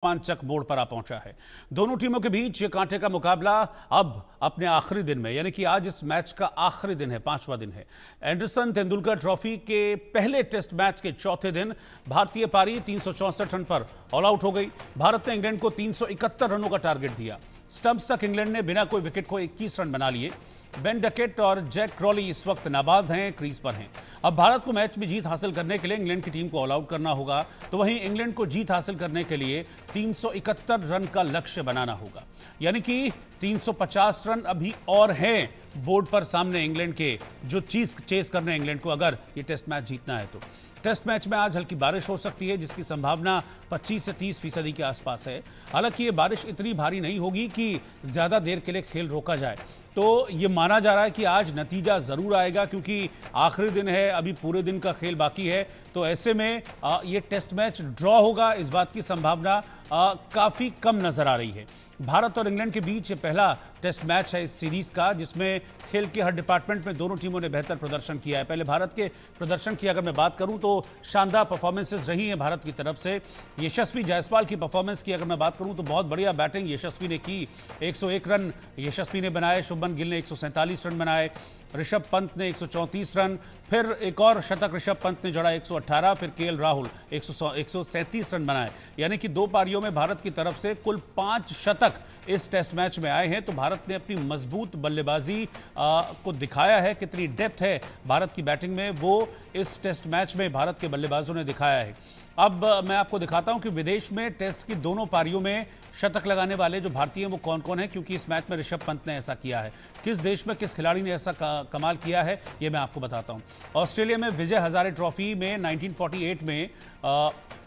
रोमांचक मोड़ पर आ पहुंचा है। दोनों टीमों के बीच ये कांटे का मुकाबला अब अपने आखिरी दिन में, यानी कि आज इस मैच का आखिरी दिन है, 5वां दिन है। एंडरसन तेंदुलकर ट्रॉफी के पहले टेस्ट मैच के चौथे दिन भारतीय पारी 364 रन पर ऑल आउट हो गई। भारत ने इंग्लैंड को 371 रनों का टारगेट दिया। स्टंप्स तक इंग्लैंड ने बिना कोई विकेट को 21 रन बना लिए। बेन डकेट और जैक क्रॉली इस वक्त नाबाद हैं, क्रीज पर हैं। अब भारत को मैच में जीत हासिल करने के लिए इंग्लैंड की टीम को ऑल आउट करना होगा, तो वहीं इंग्लैंड को जीत हासिल करने के लिए 371 रन का लक्ष्य बनाना होगा, यानी कि 350 रन अभी और हैं बोर्ड पर सामने इंग्लैंड के, जो चेस करने इंग्लैंड को अगर ये टेस्ट मैच जीतना है। तो टेस्ट मैच में आज हल्की बारिश हो सकती है, जिसकी संभावना 25 से 30% के आसपास है। हालांकि ये बारिश इतनी भारी नहीं होगी कि ज्यादा देर के लिए खेल रोका जाए। तो ये माना जा रहा है कि आज नतीजा जरूर आएगा, क्योंकि आखिरी दिन है, अभी पूरे दिन का खेल बाकी है। तो ऐसे में ये टेस्ट मैच ड्रॉ होगा, इस बात की संभावना काफी कम नजर आ रही है। भारत और इंग्लैंड के बीच ये पहला टेस्ट मैच है इस सीरीज का, जिसमें खेल के हर डिपार्टमेंट में दोनों टीमों ने बेहतर प्रदर्शन किया है। पहले भारत के प्रदर्शन की अगर मैं बात करूं तो शानदार परफॉर्मेंसेस रही हैं भारत की तरफ से। यशस्वी जायसवाल की परफॉर्मेंस की अगर मैं बात करूं तो बहुत बढ़िया बैटिंग यशस्वी ने की। 101 रन यशस्वी ने बनाए, शुभमन गिल ने 147 रन बनाए, ऋषभ पंत ने 134 रन, फिर एक और शतक ऋषभ पंत ने जड़ा 118, फिर केएल राहुल 137 रन बनाए। यानी कि दो पारियों में भारत की तरफ से कुल 5 शतक इस टेस्ट मैच में आए हैं। तो भारत ने अपनी मजबूत बल्लेबाजी को दिखाया है, कितनी डेप्थ है भारत की बैटिंग में, वो इस टेस्ट मैच में भारत के बल्लेबाजों ने दिखाया है। अब मैं आपको दिखाता हूं कि विदेश में टेस्ट की दोनों पारियों में शतक लगाने वाले जो भारतीय हैं वो कौन कौन है, क्योंकि इस मैच में ऋषभ पंत ने ऐसा किया है। किस देश में किस खिलाड़ी ने ऐसा कमाल किया है ये मैं आपको बताता हूं। ऑस्ट्रेलिया में विजय हजारे ट्रॉफी में 1948 में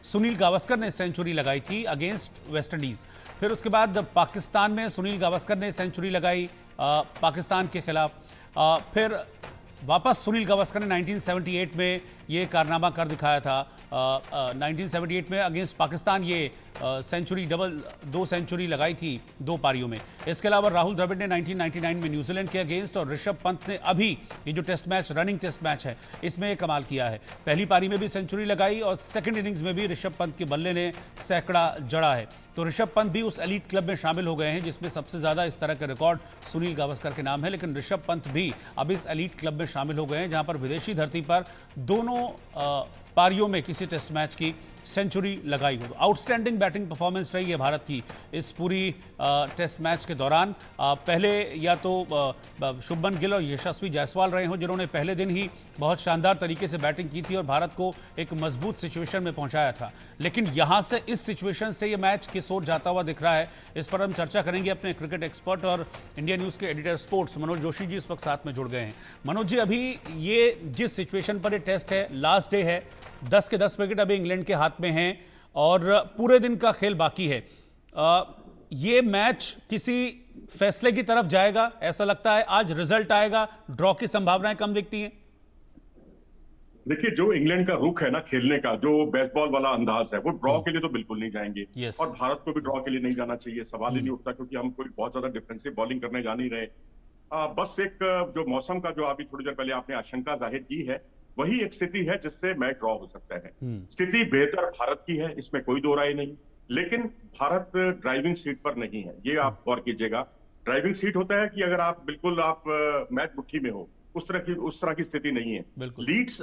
सुनील गावस्कर ने सेंचुरी लगाई थी अगेंस्ट वेस्ट इंडीज। फिर उसके बाद पाकिस्तान में सुनील गावस्कर ने सेंचुरी लगाई पाकिस्तान के खिलाफ। फिर वापस सुनील गावस्कर ने 1978 में ये कारनामा कर दिखाया था। 1978 में अगेंस्ट पाकिस्तान ये सेंचुरी दो सेंचुरी लगाई थी दो पारियों में। इसके अलावा राहुल द्रविड़ ने 1999 में न्यूजीलैंड के अगेंस्ट, और ऋषभ पंत ने अभी ये जो test match running test match है इसमें ये कमाल किया है। पहली पारी में भी सेंचुरी लगाई और सेकंड इनिंग्स में भी ऋषभ पंत के बल्ले ने सैकड़ा जड़ा है। तो ऋषभ पंत भी उस एलीट क्लब में शामिल हो गए हैं जिसमें सबसे ज्यादा इस तरह के रिकॉर्ड सुनील गावस्कर के नाम है। लेकिन ऋषभ पंत भी अब इस एलीट क्लब में शामिल हो गए हैं जहां पर विदेशी धरती पर दोनों पारियों में किसी टेस्ट मैच की सेंचुरी लगाई हो। आउटस्टैंडिंग बैटिंग परफॉर्मेंस रही है भारत की इस पूरी टेस्ट मैच के दौरान। पहले या तो शुभमन गिल और यशस्वी जायसवाल रहे हों जिन्होंने पहले दिन ही बहुत शानदार तरीके से बैटिंग की थी और भारत को एक मजबूत सिचुएशन में पहुंचाया था। लेकिन यहां से इस सिचुएशन से ये मैच किस ओर जाता हुआ दिख रहा है, इस पर हम चर्चा करेंगे अपने क्रिकेट एक्सपर्ट और इंडिया न्यूज़ के एडिटर स्पोर्ट्स मनोज जोशी जी इस वक्त साथ में जुड़ गए हैं। मनोज जी, अभी ये जिस सिचुएशन पर ये टेस्ट है, लास्ट डे है, 10 के 10 विकेट अभी इंग्लैंड के हाथ में हैं और पूरे दिन का खेल बाकी है। ये मैच किसी फैसले की तरफ जाएगा ऐसा लगता है? आज रिजल्ट आएगा, ड्रॉ की संभावनाएं कम दिखती हैं। देखिए, जो इंग्लैंड का रुख है ना खेलने का, जो बेसबॉल वाला अंदाज है, वो ड्रॉ के लिए तो बिल्कुल नहीं जाएंगे। और भारत को भी ड्रॉ के लिए नहीं जाना चाहिए, सवाल ही नहीं उठता, क्योंकि हम कोई बहुत ज्यादा डिफेंसिव बॉलिंग करने जा नहीं रहे। बस एक जो मौसम का जो अभी थोड़ी देर पहले आपने आशंका जाहिर की है, वही एक स्थिति है जिससे मैच ड्रॉ हो सकता है। स्थिति बेहतर भारत की है, इसमें कोई दो राय नहीं, लेकिन भारत ड्राइविंग सीट पर नहीं है, ये आप गौर कीजिएगा। ड्राइविंग सीट होता है कि अगर आप बिल्कुल मैच मुट्ठी में हो, उस तरह की स्थिति नहीं है। लीड्स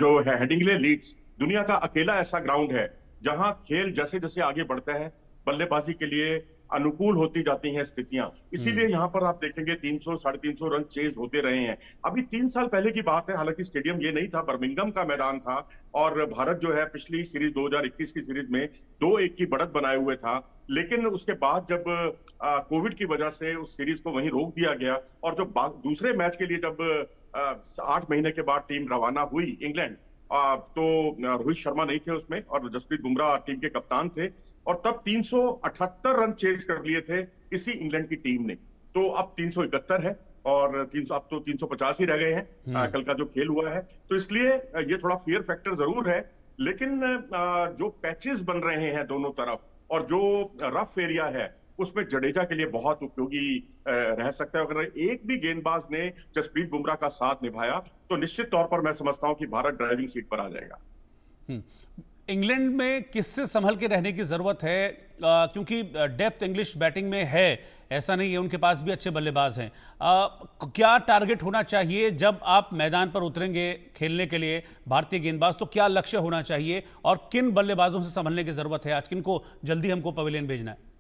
जो है, हेडिंग्ले लीड्स दुनिया का अकेला ऐसा ग्राउंड है जहां खेल जैसे जैसे आगे बढ़ता है बल्लेबाजी के लिए अनुकूल होती जाती हैं स्थितियां। इसीलिए यहां पर आप देखेंगे 300 350 रन चेज होते रहे हैं। अभी 3 साल पहले की बात है, हालांकि स्टेडियम ये नहीं था, बर्मिंघम का मैदान था, और भारत जो है पिछली सीरीज 2021 की सीरीज में 2-1 की बढ़त बनाए हुए था। लेकिन उसके बाद जब कोविड की वजह से उस सीरीज को वहीं रोक दिया गया, और जो दूसरे मैच के लिए जब 8 महीने के बाद टीम रवाना हुई इंग्लैंड, तो रोहित शर्मा नहीं थे उसमें और जसप्रीत बुमराह टीम के कप्तान थे, और तब 378 रन चेज कर लिए थे इसी इंग्लैंड की टीम ने। तो अब 371 है और 300 अब तो 350 ही रह गए हैं कल का जो खेल हुआ है। तो इसलिए ये थोड़ा फियर फैक्टर जरूर है, लेकिन जो पैचेस बन रहे हैं दोनों तरफ और जो रफ एरिया है, उसमें जडेजा के लिए बहुत उपयोगी रह सकता है। अगर एक भी गेंदबाज ने जसप्रीत बुमराह का साथ निभाया तो निश्चित तौर पर मैं समझता हूं कि भारत ड्राइविंग सीट पर आ जाएगा। इंग्लैंड में किससे संभल के रहने की जरूरत है? क्योंकि डेप्थ इंग्लिश बैटिंग में है, ऐसा नहीं है, उनके पास भी अच्छे बल्लेबाज हैं। क्या टारगेट होना चाहिए जब आप मैदान पर उतरेंगे खेलने के लिए भारतीय गेंदबाज? तो क्या लक्ष्य होना चाहिए और किन बल्लेबाजों से संभलने की जरूरत है आज? किन को जल्दी हमको पवेलियन भेजना है?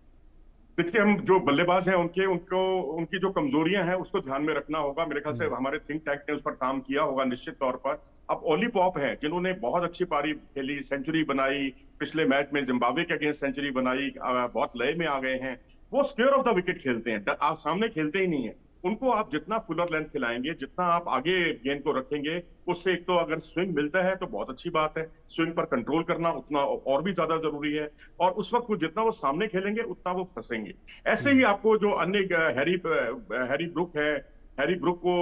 देखिए, हम जो बल्लेबाज हैं उनके उनको उनकी जो कमजोरियां हैं उसको ध्यान में रखना होगा। मेरे ख्याल से हमारे थिंक टैंक ने उस पर काम किया होगा निश्चित तौर पर। अब ओली पॉप है जिन्होंने बहुत अच्छी पारी खेली, सेंचुरी बनाई, पिछले मैच में जिम्बाब्वे के अगेंस्ट सेंचुरी बनाई, बहुत लय में आ गए हैं। वो स्क्वेयर ऑफ द विकेट खेलते हैं, आप सामने खेलते ही नहीं है। उनको आप जितना फुलर लेंथ खिलाएंगे, जितना आप आगे गेंद को रखेंगे, उससे एक तो अगर स्विंग मिलता है तो बहुत अच्छी बात है। स्विंग पर कंट्रोल करना उतना और भी ज्यादा जरूरी है। और उस वक्त वो जितना वो सामने खेलेंगे उतना वो फंसेंगे। ऐसे ही आपको जो अन्य हैरी ब्रुक है, हैरी ब्रुक को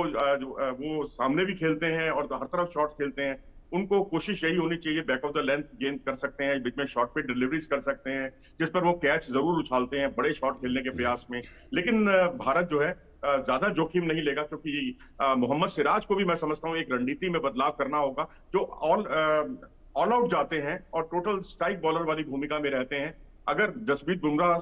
वो सामने भी खेलते हैं और हर तरफ शॉट खेलते हैं। उनको कोशिश यही होनी चाहिए, बैक ऑफ द लेंथ गेंद कर सकते हैं, बीच में शॉर्ट पे डिलीवरीज कर सकते हैं, जिस पर वो कैच जरूर उछालते हैं बड़े शॉट खेलने के प्रयास में। लेकिन भारत जो है ज्यादा जोखिम नहीं लेगा, क्योंकि मोहम्मद सिराज को भी मैं समझता हूं एक रणनीति में बदलाव करना होगा, जो ऑल आउट जाते हैं और टोटल स्ट्राइक बॉलर वाली भूमिका में रहते हैं। अगर Jasprit Bumrah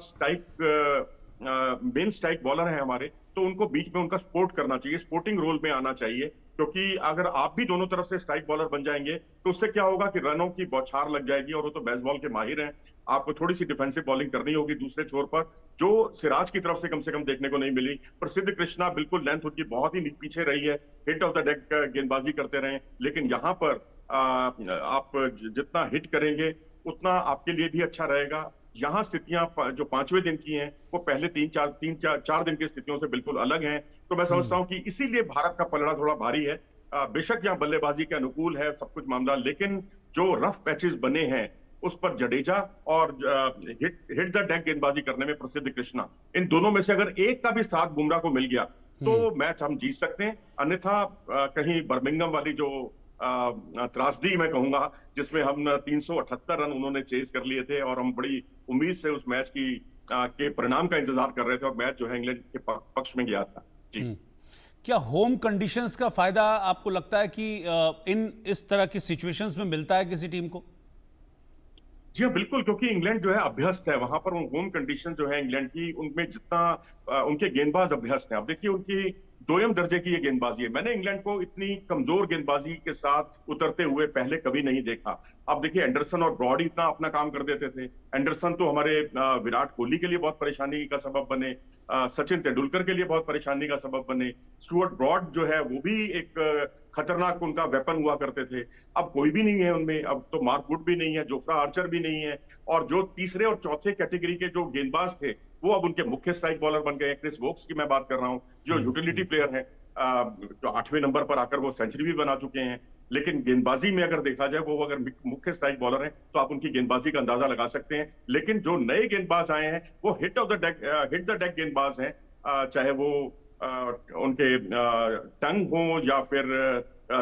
main strike bowler है हमारे, तो उनको बीच में उनका सपोर्ट करना चाहिए, सपोर्टिंग रोल में आना चाहिए। क्योंकि अगर आप भी दोनों तरफ से स्ट्राइक बॉलर बन जाएंगे तो उससे क्या होगा कि रनों की बौछार लग जाएगी, और वो तो बेसबॉल के माहिर हैं। आपको थोड़ी सी डिफेंसिव बॉलिंग करनी होगी दूसरे छोर पर, जो सिराज की तरफ से कम देखने को नहीं मिली। प्रसिद्ध कृष्णा बिल्कुल लेंथ उनकी बहुत ही पीछे रही है, हिट ऑफ द डेक गेंदबाजी करते रहे। लेकिन यहाँ पर आप जितना हिट करेंगे उतना आपके लिए भी अच्छा रहेगा। यहाँ स्थितियां जो पांचवें दिन की हैं वो पहले चार दिन की स्थितियों से बिल्कुल अलग हैं। तो मैं समझता हूं कि इसीलिए भारत का पलड़ा थोड़ा भारी है। बेशक यहाँ बल्लेबाजी के अनुकूल है सब कुछ मामला, लेकिन जो रफ पैचेस बने हैं उस पर जडेजा और हिट द डेक गेंदबाजी करने में प्रसिद्ध कृष्णा, इन दोनों में से अगर एक का भी साथ बुमराह को मिल गया तो मैच हम जीत सकते हैं। अन्यथा कहीं बर्मिंघम वाली जो त्रासदी मैं कहूंगा, जिसमें हम 378 रन उन्होंने चेज कर लिए थे और हम बड़ी उम्मीद से उस मैच के परिणाम का इंतजार कर रहे थे, और मैच जो है इंग्लैंड के पक्ष में गया था जी। क्या होम कंडीशंस का फायदा आपको लगता है कि इस तरह की सिचुएशंस में मिलता है किसी टीम को? जी हाँ, बिल्कुल, क्योंकि इंग्लैंड जो है अभ्यस्त है। वहां पर होम कंडीशन जो है इंग्लैंड की, उनमें जितना उनके गेंदबाज अभ्यस्त हैं। अब देखिए, उनकी दोयम दर्जे की ये गेंदबाजी है। मैंने इंग्लैंड को इतनी कमजोर गेंदबाजी के साथ उतरते हुए पहले कभी नहीं देखा। अब देखिए, एंडरसन और ब्रॉड इतना अपना काम कर देते थे। एंडरसन तो हमारे विराट कोहली के लिए बहुत परेशानी का सबब बने, सचिन तेंदुलकर के लिए बहुत परेशानी का सबब बने। स्टुअर्ट ब्रॉड जो है वो भी एक खतरनाक उनका वेपन हुआ करते थे। अब कोई भी नहीं है उनमें। अब तो मार्क वुड भी नहीं है, जोफ्रा आर्चर भी नहीं है, और जो तीसरे और चौथे कैटेगरी के जो गेंदबाज थे वो अब उनके मुख्य स्ट्राइक बॉलर बन गए हैं। क्रिस वोक्स की मैं बात कर रहा हूं, जो यूटिलिटी प्लेयर है, जो 8वें नंबर पर आकर वो सेंचुरी भी बना चुके हैं। लेकिन गेंदबाजी में अगर देखा जाए, वो अगर मुख्य स्ट्राइक बॉलर हैं तो आप उनकी गेंदबाजी का अंदाजा लगा सकते हैं। लेकिन जो नए गेंदबाज आए हैं वो हिट द डेक गेंदबाज हैं, चाहे वो उनके टंग हो या फिर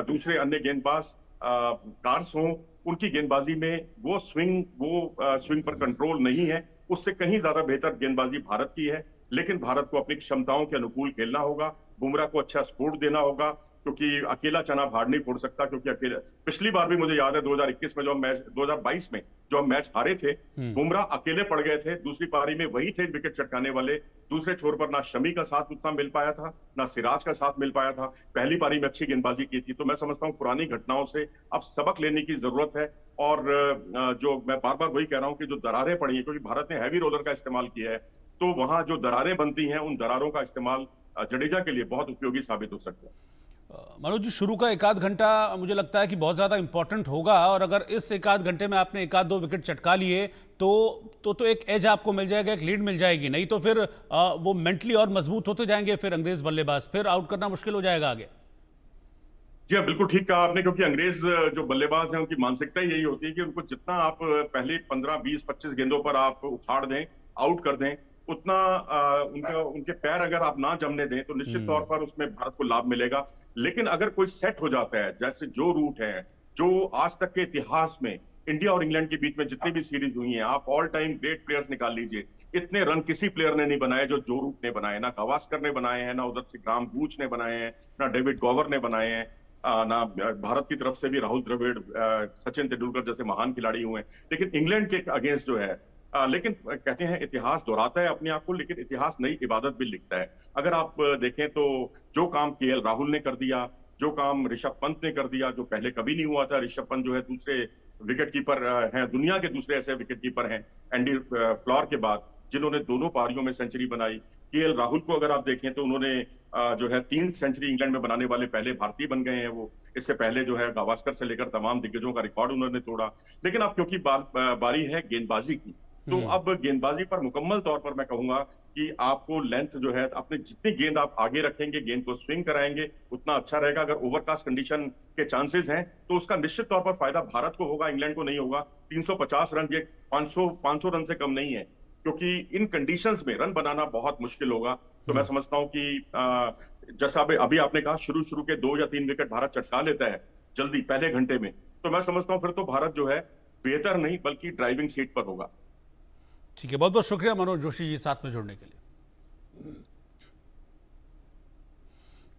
दूसरे अन्य गेंदबाज कार्स हों। उनकी गेंदबाजी में वो स्विंग पर कंट्रोल नहीं है। उससे कहीं ज्यादा बेहतर गेंदबाजी भारत की है। लेकिन भारत को अपनी क्षमताओं के अनुकूल खेलना होगा, बुमराह को अच्छा सपोर्ट देना होगा, क्योंकि अकेला चना भाड़ नहीं फोड़ सकता। क्योंकि अकेला, पिछली बार भी मुझे याद है 2021 में 2022 में जो हम मैच हारे थे, बुमराह अकेले पड़ गए थे। दूसरी पारी में वही थे विकेट चटकाने वाले। दूसरे छोर पर ना शमी का साथ उतना मिल पाया था, ना सिराज का साथ मिल पाया था। पहली पारी में अच्छी गेंदबाजी की थी। तो मैं समझता हूं पुरानी घटनाओं से अब सबक लेने की जरूरत है। और जो मैं बार बार वही कह रहा हूं कि जो दरारें पड़ी हैं, क्योंकि भारत ने हैवी रोलर का इस्तेमाल किया है, तो वहां जो दरारें बनती हैं उन दरारों का इस्तेमाल जडेजा के लिए बहुत उपयोगी साबित हो सकता है। मनोज जी, शुरू का 1 आध घंटा मुझे लगता है कि बहुत ज़्यादा इंपॉर्टेंट होगा, और अगर इस 1 आध घंटे में आपने 1 आध 2 विकेट चटका लिए तो एक एज आपको मिल जाएगा, एक लीड मिल जाएगी। नहीं तो फिर वो मेंटली और मजबूत होते जाएंगे फिर अंग्रेज बल्लेबाज, फिर आउट करना मुश्किल हो जाएगा आगे। जी हाँ, बिल्कुल ठीक कहा आपने, क्योंकि अंग्रेज जो बल्लेबाज हैं उनकी मानसिकता यही होती है कि उनको जितना आप पहले 15, 20, 25 गेंदों पर आप उखाड़ दें, आउट कर दें, उतना उनके पैर अगर आप ना जमने दें तो निश्चित तौर पर उसमें भारत को लाभ मिलेगा। लेकिन अगर कोई सेट हो जाता है, जैसे जो रूट है, जो आज तक के इतिहास में इंडिया और इंग्लैंड के बीच में जितनी भी सीरीज हुई हैं, आप ऑल टाइम ग्रेट प्लेयर्स निकाल लीजिए, इतने रन किसी प्लेयर ने नहीं बनाए जो रूट ने बनाए। ना गावस्कर ने बनाए हैं, ना उधर से ग्राम बूच ने बनाए हैं, ना डेविड गोवर ने बनाए हैं। ना भारत की तरफ से भी राहुल द्रविड़, सचिन तेंदुलकर जैसे महान खिलाड़ी हुए हैं, लेकिन इंग्लैंड के अगेंस्ट जो है, लेकिन कहते हैं इतिहास दोहराता है अपने आप को, लेकिन इतिहास नई इबादत भी लिखता है। अगर आप देखें तो जो काम केएल राहुल ने कर दिया, जो काम ऋषभ पंत ने कर दिया, जो पहले कभी नहीं हुआ था। ऋषभ पंत जो है दूसरे विकेट कीपर हैं, दुनिया के दूसरे ऐसे विकेट कीपर हैं एंडी फ्लॉर के बाद, जिन्होंने दोनों पारियों में सेंचुरी बनाई। केएल राहुल को अगर आप देखें तो उन्होंने जो है 3 सेंचुरी इंग्लैंड में बनाने वाले पहले भारतीय बन गए हैं वो। इससे पहले जो है गावस्कर से लेकर तमाम दिग्गजों का रिकॉर्ड उन्होंने तोड़ा। लेकिन अब क्योंकि बारी है गेंदबाजी की, तो अब गेंदबाजी पर मुकम्मल तौर पर मैं कहूंगा कि आपको लेंथ जो है, अपने जितनी गेंद आप आगे रखेंगे, गेंद को स्विंग कराएंगे, उतना अच्छा रहेगा। अगर ओवरकास्ट कंडीशन के चांसेस हैं तो उसका निश्चित तौर पर फायदा भारत को होगा, इंग्लैंड को नहीं होगा। 350 रन, ये 500 रन से कम नहीं है, क्योंकि इन कंडीशंस में रन बनाना बहुत मुश्किल होगा। तो मैं समझता हूं कि जैसा अभी आपने कहा, शुरू के 2 या 3 विकेट भारत चटका लेता है जल्दी पहले घंटे में, तो मैं समझता हूं फिर तो भारत जो है बेहतर नहीं बल्कि ड्राइविंग सीट पर होगा। ठीक है, बहुत बहुत शुक्रिया मनोज जोशी जी साथ में जुड़ने के लिए।